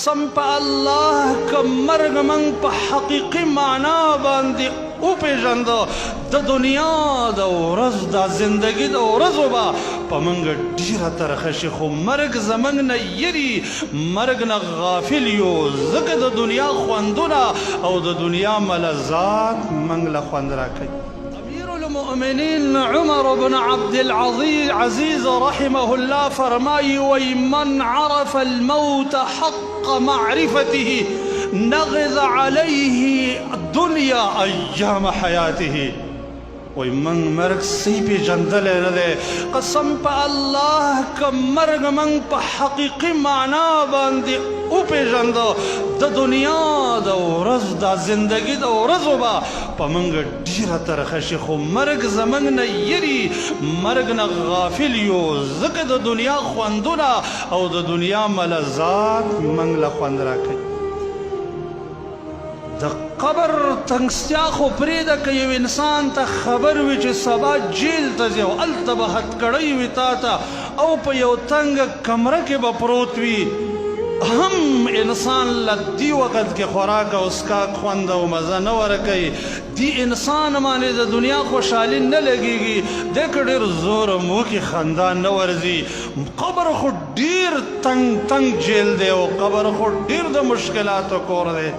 قسم په الله که مرګ موږ په حقیقي معنا باندې وپېژندو د دنیا د ورځ د زندګي د ورځو به په موږ ډېره ترخه شي خو مرګ زموږ نه یري مرګ نه غافل یو ځکه د دنیا خوندونه او د دنیا ملذات موږ له خوند راکوي المؤمنين عمر بن عبد العزيز رحمه الله فرماي ومن عرف الموت حق معرفته نغذ عليه الدنيا أيام حياته ومن مرگ سی پی جندل نده قسم پا اللہ که مرگ من پا حقیقی معنا باندی او پی جندو دا دنیا دا ورز دا زندگی دا ورزو با پا منگ دیر ترخشی خو مرگ زمنگ نیری مرگ نا غافل یو زک دا دنیا خوندونا او دا دنیا ملذات منگ لخوند را کئی د قبر تنگستیا خو پریده که یو انسان ته خبر وي چې سبا جیل ته ځي او هلته به هتکړۍ وي تا ته او په یو تنګه کمره کې به پروت وي هم انسان له دې وخت کې خوراک او څښاک خوند او مزه نه ورکوي دې انسان باندې د دنیا خوشحالي نه لګېږي دې که ډېر زور موکي خندا نه ورځي قبر خو ډېر تنګ جیل دی او قبر خو ډېر د مشکلاتو کور دی